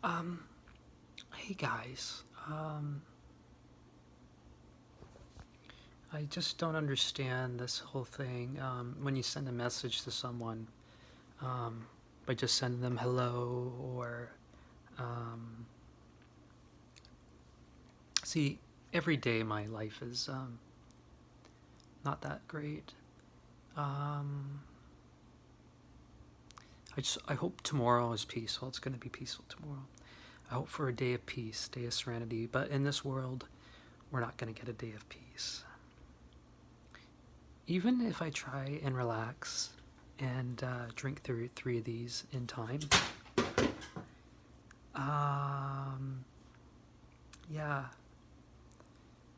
Um, hey guys. I just don't understand this whole thing. When you send a message to someone, um, by just sending them hello or, um, see, every day my life is not that great. Um, I hope tomorrow is peaceful. It's going to be peaceful tomorrow. I hope for a day of peace, day of serenity. But in this world, we're not going to get a day of peace. Even if I try and relax and drink through 3 of these in time, um, yeah,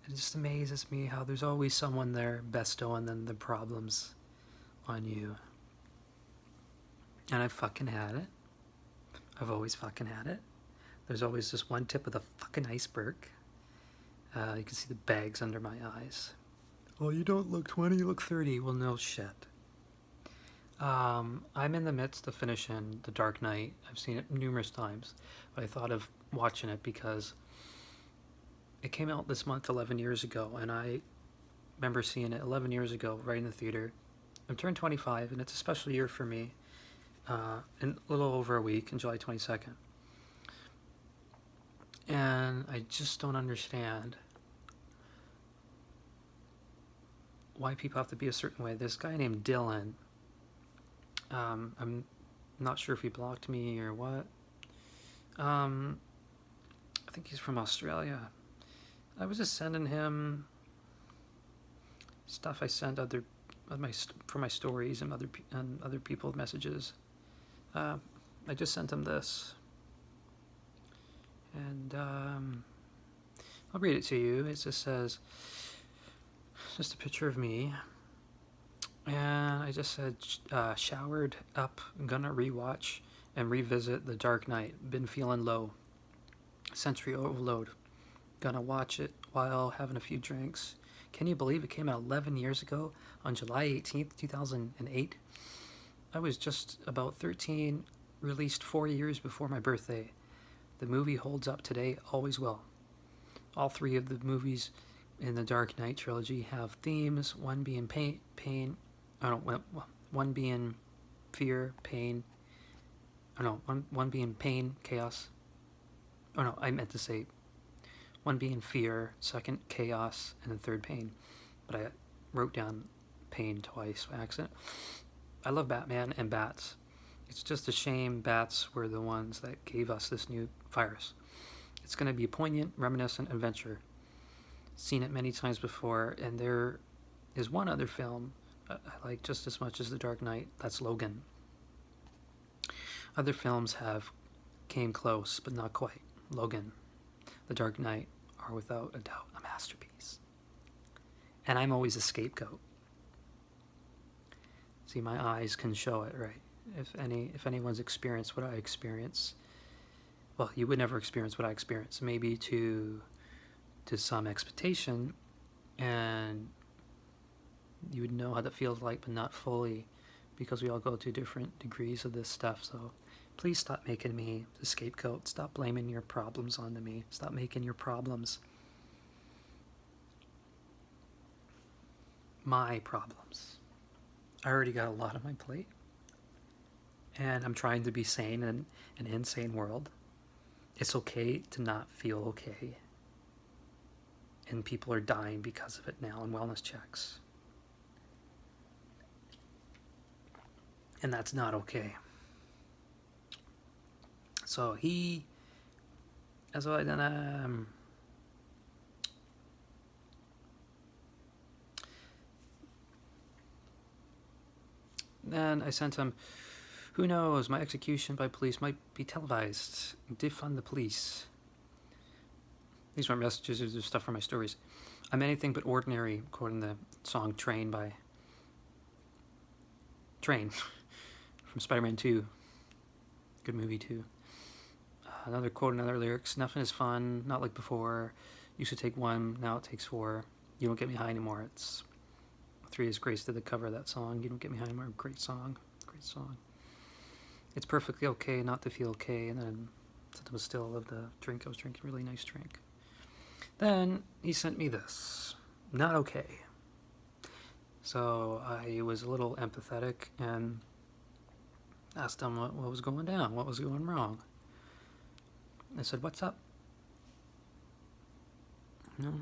it just amazes me how there's always someone there bestowing then the problems on you. And I've fucking had it. I've always fucking had it. There's always just one tip of the fucking iceberg. You can see the bags under my eyes. Oh, you don't look 20, you look 30. Well, no shit. I'm in the midst of finishing The Dark Knight. I've seen it numerous times, but I thought of watching it because it came out this month 11 years ago, and I remember seeing it 11 years ago right in the theater. I'm turned 25, and it's a special year for me. In a little over a week, on July 22nd. And I just don't understand why people have to be a certain way. This guy named Dylan, I'm not sure if he blocked me or what. I think he's from Australia. I was just sending him stuff I sent for my stories and other people messages. I just sent him this, and I'll read it to you. It just says, just a picture of me, and I just said, showered up, gonna rewatch and revisit The Dark Knight. Been feeling low. Sensory overload. Gonna watch it while having a few drinks. Can you believe it came out 11 years ago on July 18th, 2008? I was just about 13, released 4 years before my birthday. The movie holds up today, always will. All 3 of the movies in the Dark Knight trilogy have themes, one being one being fear, pain, one being pain, chaos. Oh no, I meant to say one being fear, second chaos, and the third pain. But I wrote down pain twice by accident. I love Batman and bats. It's just a shame bats were the ones that gave us this new virus. It's going to be a poignant, reminiscent adventure. Seen it many times before, and there is one other film I like just as much as The Dark Knight. That's Logan. Other films have came close, but not quite. Logan, The Dark Knight are without a doubt a masterpiece. And I'm always a scapegoat. See, my eyes can show it, right? If anyone's experienced what I experience, well, you would never experience what I experience. Maybe to some expectation, and you would know how that feels like, but not fully, because we all go to different degrees of this stuff. So please stop making me the scapegoat. Stop blaming your problems onto me. Stop making your problems my problems. I already got a lot on my plate, and I'm trying to be sane in an insane world. It's okay to not feel okay, and people are dying because of it now in wellness checks, and that's not okay. So then I sent him, who knows, my execution by police might be televised. Defund the police. These weren't messages, these are stuff from my stories. I'm anything but ordinary, quoting the song Train from Spider-Man 2. Good movie too. Another quote, another lyrics. Nothing is fun, not like before. Used to take 1, now it takes 4. You don't get me high anymore. It's 3 is Grace did the cover of that song. You don't get me high anymore. Great song. Great song. It's perfectly okay not to feel okay. And then Sent him a still of the drink I was drinking, really nice drink. Then he sent me this. Not okay. So I was a little empathetic and asked him what was going down, what was going wrong. I said, "What's up?" No.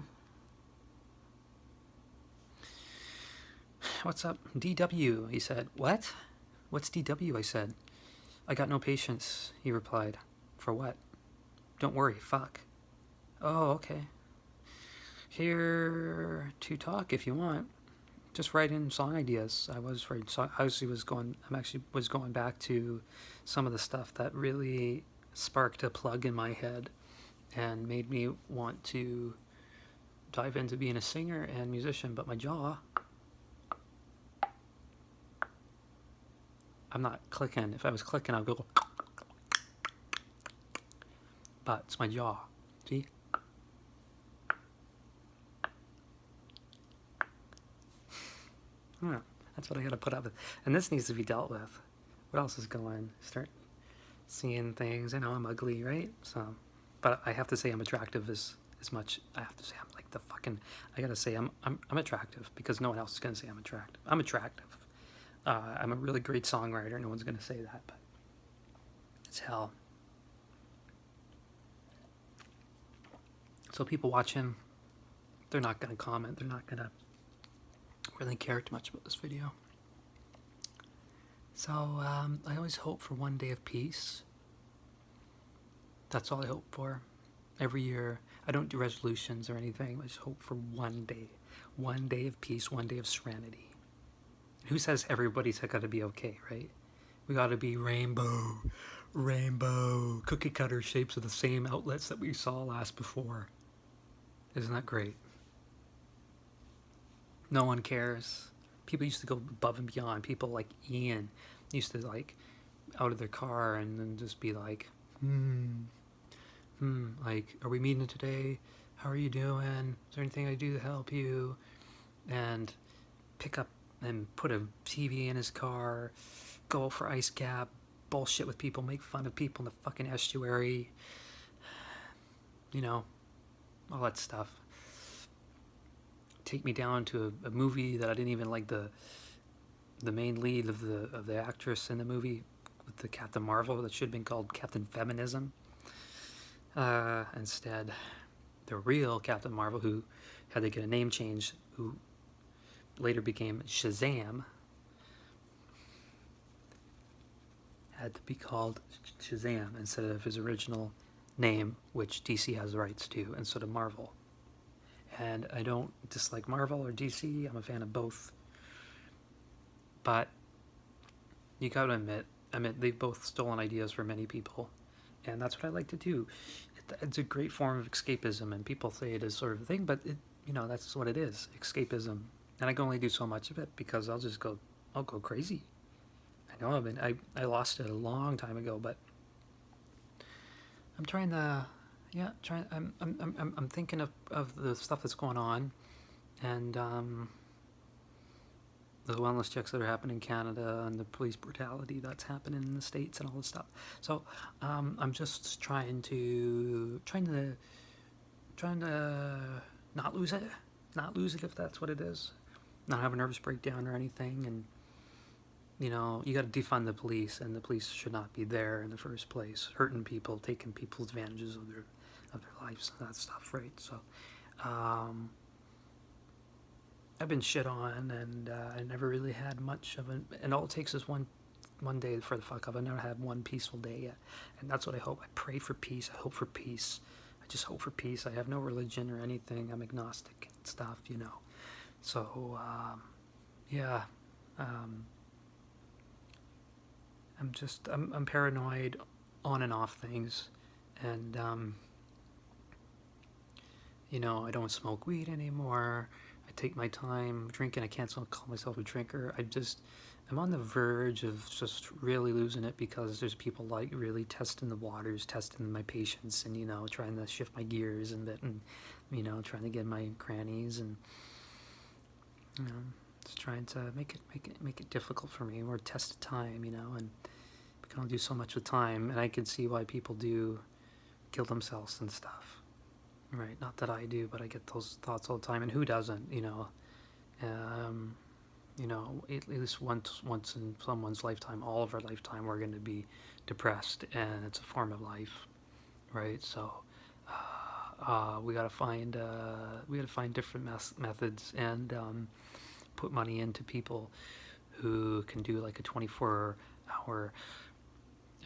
"What's up, DW?" He said. "What? What's DW?" I said. "I got no patience," he replied. "For what?" "Don't worry, fuck." "Oh, okay. Here to talk if you want. Just write in song ideas." I was going back to some of the stuff that really sparked a plug in my head and made me want to dive into being a singer and musician, but my jaw, I'm not clicking. If I was clicking, I'd go, but it's my jaw. See? I don't know. That's what I gotta put up with. And this needs to be dealt with. What else is going? Start seeing things. I know I'm ugly, right? So, but I have to say I'm attractive as much. I have to say I'm like the fucking. I gotta say I'm attractive because no one else is gonna say I'm attractive. I'm attractive. I'm a really great songwriter. No one's gonna say that, but it's hell. So people watching, they're not gonna comment. They're not gonna really care too much about this video. So I always hope for one day of peace. That's all I hope for. Every year, I don't do resolutions or anything. I just hope for one day of peace, one day of serenity. Who says everybody's got to be okay, right? We got to be rainbow, cookie cutter shapes of the same outlets that we saw last before. Isn't that great? No one cares. People used to go above and beyond. People like Ian used to like out of their car and then just be like, like, "Are we meeting today? How are you doing? Is there anything I do to help you?" And pick up and put a TV in his car, go for ice cap, bullshit with people, make fun of people in the fucking estuary, you know, all that stuff. Take me down to a movie that I didn't even like the main lead of the actress in the movie with the Captain Marvel that should have been called Captain Feminism. Instead, the real Captain Marvel, who had to get a name change, who later became Shazam, had to be called Shazam instead of his original name, which DC has rights to, instead of Marvel. And I don't dislike Marvel or DC. I'm a fan of both. But you gotta admit, they've both stolen ideas from many people. And that's what I like to do. It's a great form of escapism, and people say it is sort of a thing, but that's what it is, escapism. And I can only do so much of it because I'll go crazy. I know I lost it a long time ago, but I'm trying to, I'm thinking of the stuff that's going on, and the wellness checks that are happening in Canada and the police brutality that's happening in the States and all this stuff. So I'm just trying to not lose it if that's what it is. Not have a nervous breakdown or anything, and you got to defund the police, and the police should not be there in the first place, hurting people, taking people's advantages of their lives and that stuff, right? So I've been shit on, and I never really had much of it, and all it takes is one day for the fuck up. I never had one peaceful day yet, and that's what I hope. I pray for peace. I hope for peace. I just hope for peace. I have no religion or anything. I'm agnostic and stuff, So I'm paranoid on and off things, and I don't smoke weed anymore. I take my time drinking. I can't call myself a drinker. I'm on the verge of just really losing it because there's people like really testing the waters, testing my patience, and trying to shift my gears and trying to get my crannies, and just trying to make it difficult for me, or test the time, and we can only do so much with time. And I can see why people do kill themselves and stuff. Right? Not that I do, but I get those thoughts all the time. And who doesn't? At least once in someone's lifetime, all of our lifetime, we're going to be depressed, and it's a form of life, right? So we got to find different methods and put money into people who can do like a 24-hour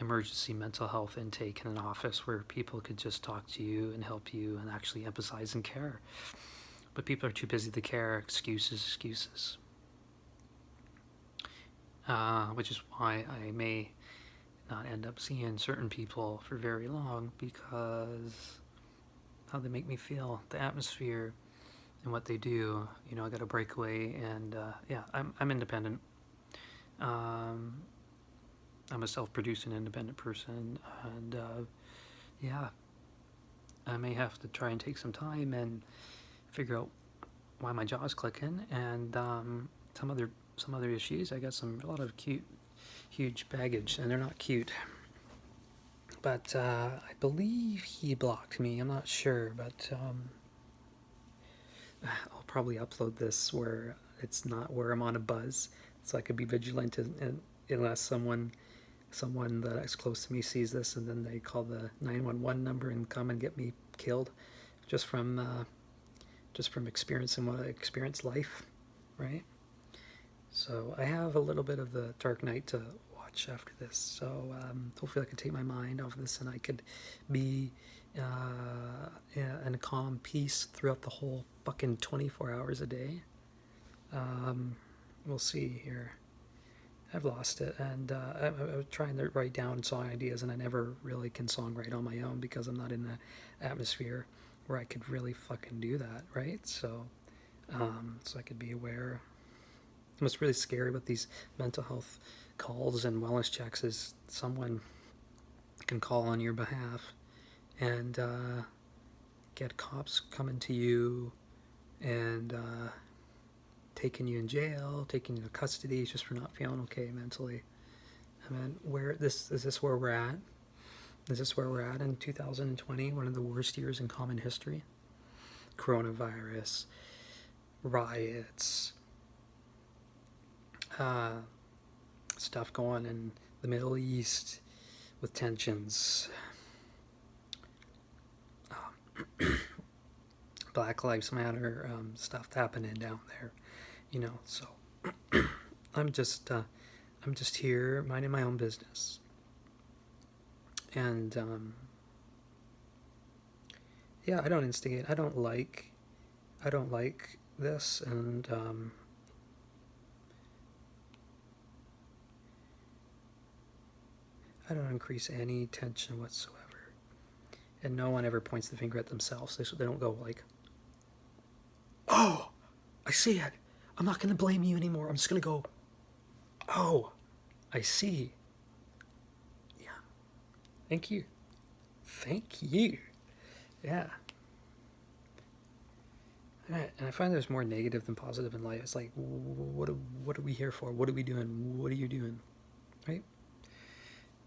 emergency mental health intake in an office where people could just talk to you and help you and actually empathize and care. But people are too busy to care. Excuses. Which is why I may not end up seeing certain people for very long, because how they make me feel, the atmosphere, and what they do. I got to break away, and I'm independent. I'm a self-producing independent person, and I may have to try and take some time and figure out why my jaw's clicking, and some other issues. I got a lot of huge baggage, and they're not cute. But I believe he blocked me. I'm not sure, but I'll probably upload this where it's not where I'm on a buzz, so I could be vigilant, unless someone that's close to me sees this, and then they call the 911 number and come and get me killed, just from experiencing what I experienced life, right? So I have a little bit of the dark night to watch after this. So hopefully I can take my mind off of this, and I could be in a calm peace throughout the whole fucking 24 hours a day. We'll see here. I've lost it, and I was trying to write down song ideas, and I never really can songwrite on my own because I'm not in the atmosphere where I could really fucking do that, right? So I could be aware. What's really scary about these mental health calls and wellness checks is someone can call on your behalf and get cops coming to you and taking you in jail, taking you to custody just for not feeling okay mentally. I mean, is this where we're at? Is this where we're at in 2020, one of the worst years in common history? Coronavirus, riots, stuff going in the Middle East with tensions, Black Lives Matter, stuff happening down there, so I'm just here minding my own business, and I don't instigate. I don't like this, and I don't increase any tension whatsoever. And no one ever points the finger at themselves. They don't go like, oh, I see it. I'm not going to blame you anymore. I'm just going to go, oh, I see. Yeah. Thank you. Yeah. Alright, and I find there's more negative than positive in life. It's like, what are we here for? What are we doing? What are you doing? Right?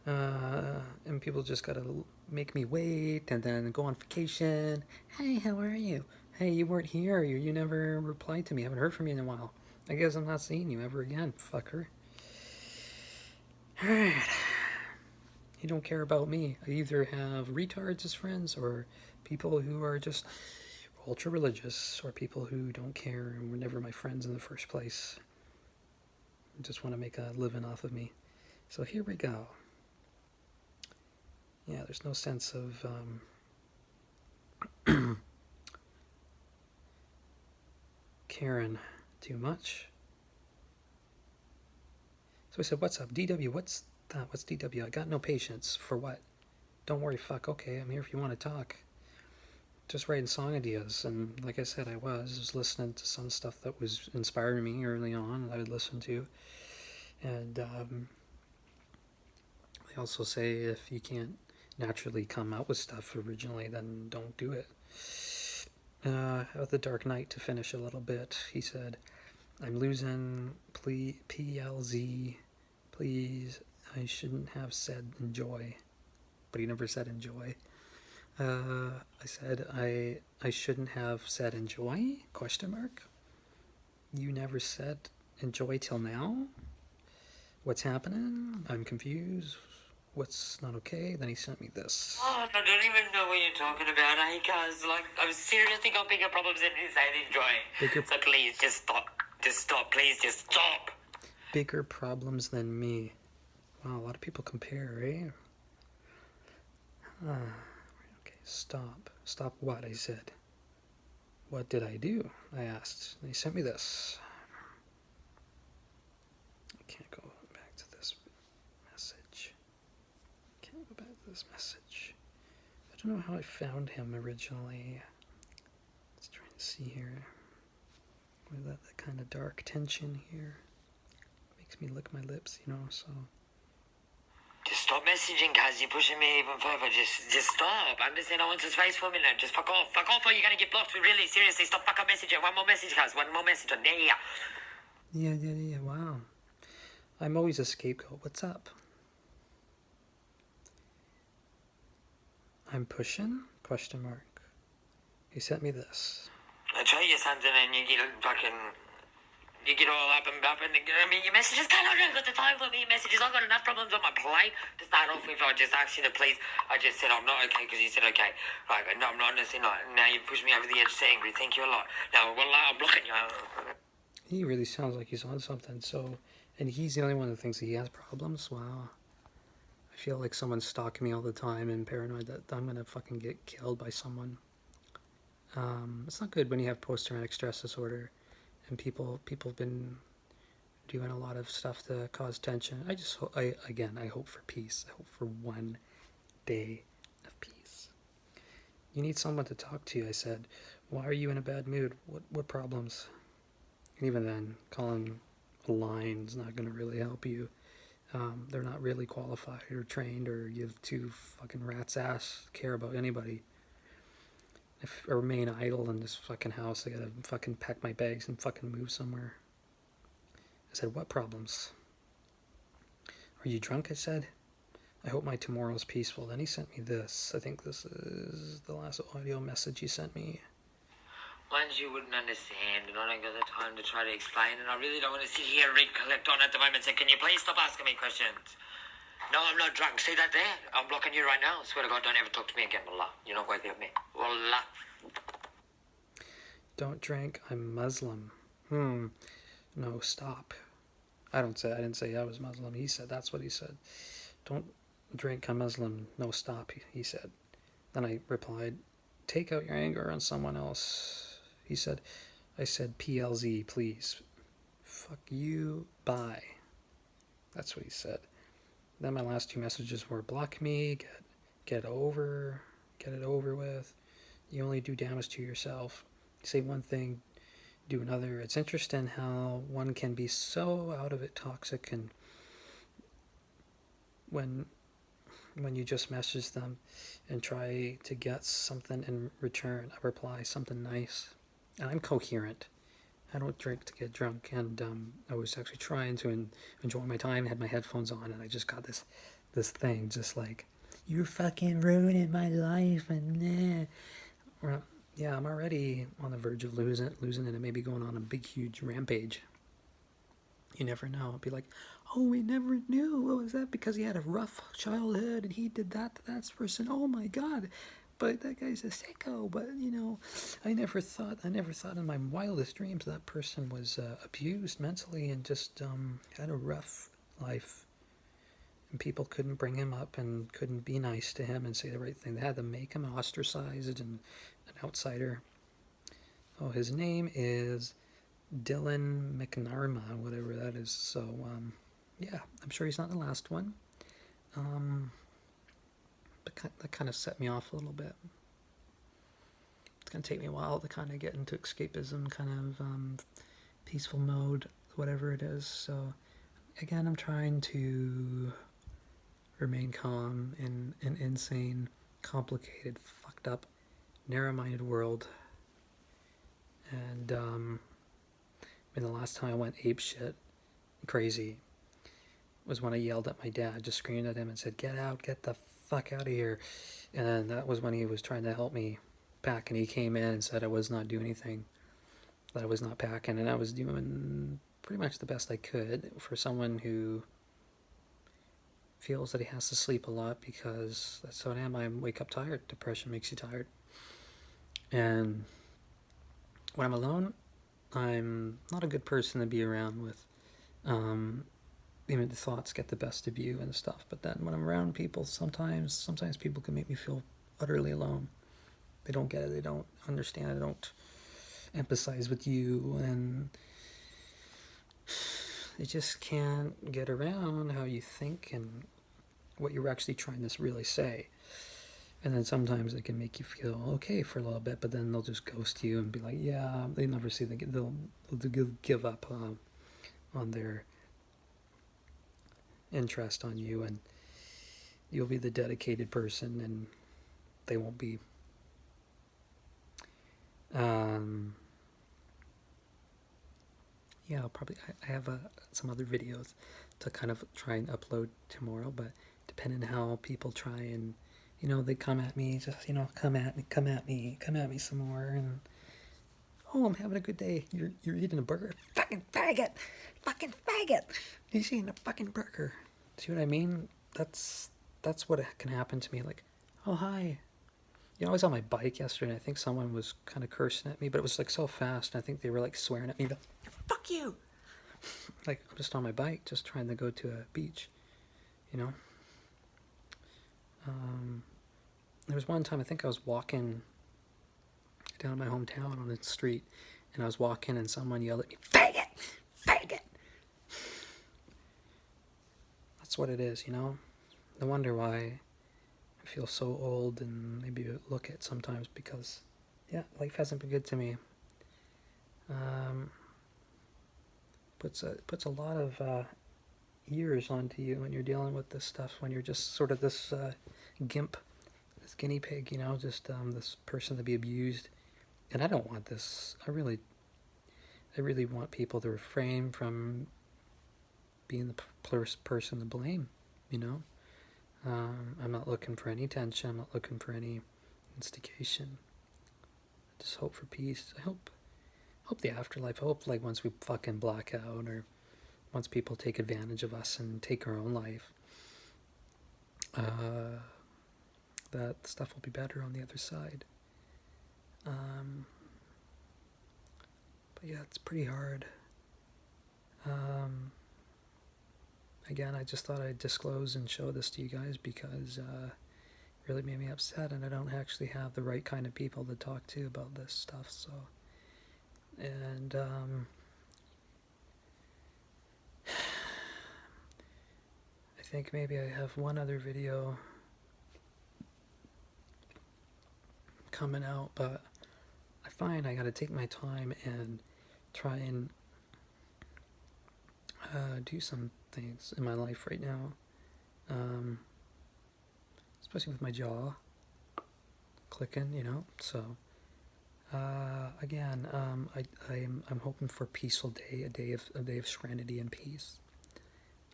And people just gotta make me wait and then go on vacation. Hey, how are you? Hey, you weren't here. You never replied to me. I haven't heard from you in a while. I guess I'm not seeing you ever again, fucker. Alright. You don't care about me. I either have retards as friends or people who are just ultra religious, or people who don't care and were never my friends in the first place. Just want to make a living off of me. So here we go. Yeah, there's no sense of caring too much. So I said, what's up? DW, what's that? What's DW? I got no patience. For what? Don't worry, fuck. Okay, I'm here if you want to talk. Just writing song ideas. And like I said, I was listening to some stuff that was inspiring me early on that I would listen to. And they also say if you can't naturally come out with stuff originally, then don't do it. With the Dark Knight to finish a little bit, he said, I'm losing PLZ, please. I shouldn't have said enjoy, but he never said enjoy. I said I shouldn't have said enjoy? Question mark. You never said enjoy till now? What's happening? I'm confused. What's not okay? Then he sent me this. Oh, I don't even know what you're talking about, guys? Like, I've seriously got bigger problems than saying enjoy. So please, just stop. Just stop. Please, just stop. Bigger problems than me. Wow, a lot of people compare, eh? Okay, stop. Stop what? I said. What did I do? I asked. They sent me this. I can't go back to this message. Can't go back to this message. I don't know how I found him originally. Let's try to see here. With that kind of dark tension here. Makes me lick my lips, you know, so... Just stop messaging, guys. You're pushing me even further. Just stop. I'm just in. I want some space for a minute. Just fuck off. Fuck off or you're gonna get blocked. Really, seriously. Stop fucking messaging. One more message, guys. One more message on there. Yeah. Wow. I'm always a scapegoat. What's up? I'm pushing? Question mark. He sent me this. I tell you something and you get fucking... You get all up and up and... I mean, your messages... God, I don't got the time for me. Your messages... I've got enough problems on my plate to start off with. I just asked you to please... I just said I'm not okay because you said okay. Right, no, I'm not honestly not. Now you've pushed me over the edge to angry. Thank you a lot. Now, well, I'm blocking you. He really sounds like he's on something, so... And he's the only one that thinks that he has problems? Wow. I feel like someone's stalking me all the time and paranoid that I'm gonna fucking get killed by someone. It's not good when you have post-traumatic stress disorder and people have been doing a lot of stuff to cause tension. I hope for peace. I hope for one day of peace. You need someone to talk to, I said. Why are you in a bad mood? What problems? And even then, calling a line is not going to really help you. They're not really qualified or trained, or you have two fucking rat's ass care about anybody. If I remain idle in this fucking house, I gotta fucking pack my bags and fucking move somewhere. I said, what problems? Are you drunk? I said. I hope my tomorrow's peaceful. Then he sent me this. I think this is the last audio message he sent me. Ones you wouldn't understand, and I don't got the time to try to explain, and I really don't want to sit here and recollect on at the moment, so can you please stop asking me questions? No, I'm not drunk. See that there? I'm blocking you right now. I swear to God, don't ever talk to me again. Wallah. You're not worthy of me. Wallah. Don't drink. I'm Muslim. No, stop. I didn't say I was Muslim. He said, that's what he said. Don't drink. I'm Muslim. No, stop, he said. Then I replied, take out your anger on someone else. He said, I said, PLZ, please. Fuck you. Bye. That's what he said. Then my last two messages were block me, get it over with. You only do damage to yourself. Say one thing, do another. It's interesting how one can be so out of it toxic, and when you just message them and try to get something in return, a reply, something nice. And I'm coherent. I don't drink to get drunk, and I was actually trying to enjoy my time, had my headphones on, and I just got this thing, just like, you're fucking ruining my life, and well, yeah, I'm already on the verge of losing it, and maybe going on a big, huge rampage. You never know. I'll be like, oh, we never knew. What was that? Because he had a rough childhood, and he did that to that person. Oh my God. But that guy's a sicko. But, you know, I never thought in my wildest dreams that person was abused mentally and just had a rough life. And people couldn't bring him up and couldn't be nice to him and say the right thing. They had to make him ostracized and an outsider. Oh, his name is Dylan Mcnamara, whatever that is. So, yeah, I'm sure he's not the last one. That kind of set me off a little bit. It's going to take me a while to kind of get into escapism, kind of peaceful mode, whatever it is. So, again, I'm trying to remain calm in an insane, complicated, fucked up, narrow-minded world. And, the last time I went apeshit, crazy, was when I yelled at my dad, just screamed at him and said, get out, get the fuck out of here. And that was when he was trying to help me pack, and he came in and said I was not doing anything, that I was not packing, and I was doing pretty much the best I could for someone who feels that he has to sleep a lot, because that's how I am. I wake up tired. Depression makes you tired. And when I'm alone, I'm not a good person to be around with. Even the thoughts get the best of you and stuff. But then when I'm around people, sometimes people can make me feel utterly alone. They don't get it. They don't understand. They don't empathize with you, and they just can't get around how you think and what you're actually trying to really say. And then sometimes it can make you feel okay for a little bit, but then they'll just ghost you and be like, yeah, they never see they'll give up on their interest on you, and you'll be the dedicated person, and they won't be. Yeah, I have some other videos to kind of try and upload tomorrow, but depending on how people try and, they come at me, just, come at me some more, and, oh, I'm having a good day. You're eating a burger? Fucking faggot! Fucking faggot! He's eating a fucking burger. See what I mean? That's what can happen to me. Like, oh, hi. I was on my bike yesterday, and I think someone was kind of cursing at me, but it was like so fast, and I think they were like swearing at me. Fuck you! Like, I'm just on my bike, just trying to go to a beach, There was one time, I think I was walking down in my hometown on the street, and I was walking, and someone yelled at me, faggot! Faggot! That's what it is, No wonder why I feel so old and maybe look at sometimes, because, yeah, life hasn't been good to me. Puts a lot of years onto you when you're dealing with this stuff, when you're just sort of this gimp, this guinea pig, just this person to be abused. And I don't want this. I really want people to refrain from being the person to blame, I'm not looking for any tension. I'm not looking for any instigation. I just hope for peace. I hope the afterlife. I hope, like, once we fucking black out, or once people take advantage of us and take our own life, that stuff will be better on the other side. But yeah, it's pretty hard. Again, I just thought I'd disclose and show this to you guys, because it really made me upset, and I don't actually have the right kind of people to talk to about this stuff. So, and I think maybe I have one other video coming out, but I find I gotta take my time and try and do some things in my life right now, especially with my jaw clicking, so again, I'm hoping for a peaceful day, a day of serenity and peace.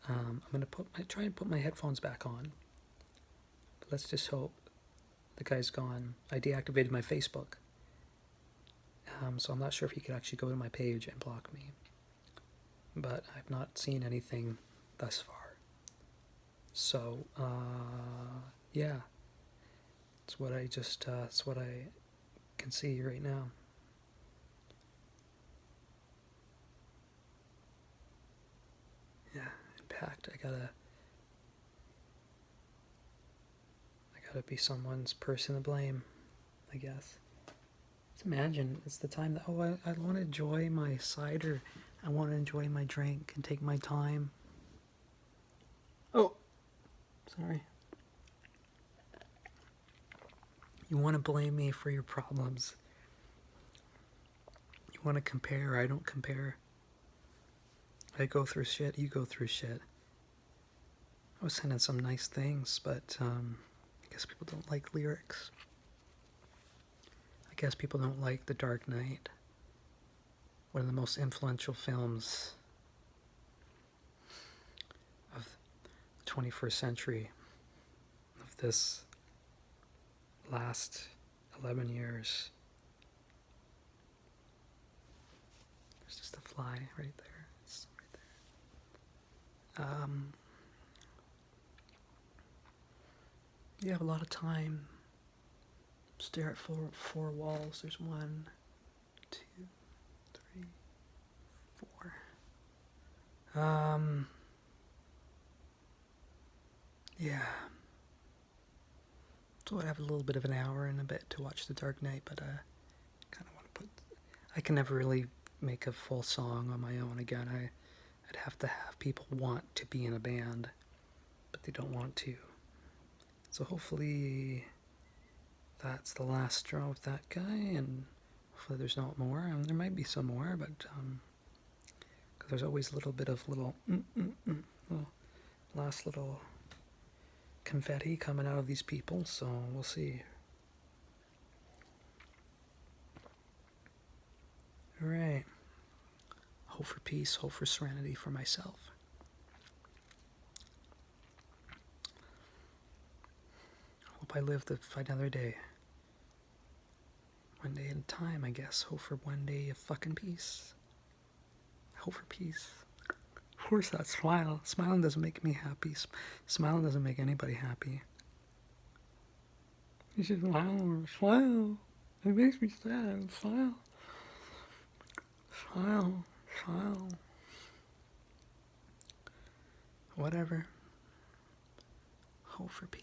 I'm gonna try and put my headphones back on, but let's just hope the guy's gone. I deactivated my Facebook, so I'm not sure if he could actually go to my page and block me, but I've not seen anything thus far. So yeah, it's what I can see right now. Yeah, impact. I gotta be someone's person to blame, I guess. Just imagine, it's the time that, I want to enjoy my cider, I want to enjoy my drink and take my time. Oh, sorry. You want to blame me for your problems. You want to compare, I don't compare. I go through shit, you go through shit. I was sending some nice things, but I guess people don't like lyrics. I guess people don't like The Dark Knight, one of the most influential films of the 21st century, of of this last 11 years. There's just a fly right there. It's right there. You have a lot of time. Stare at four walls. There's 1, 2, 3, 4. Yeah. So I have a little bit of an hour and a bit to watch The Dark Knight, but kind of want to put. I can never really make a full song on my own again. I'd have to have people want to be in a band, but they don't want to. So hopefully that's the last straw with that guy, and hopefully there's not more. And there might be some more, but because there's always a little bit of little last little confetti coming out of these people, so we'll see. Alright. Hope for peace, hope for serenity for myself. Hope I live to fight another day. One day at a time, I guess. Hope for one day of fucking peace. Hope for peace. Of course, that smile. Smiling doesn't make me happy. Smiling doesn't make anybody happy. You should smile. It makes me sad. Smile. Whatever. Hope for peace.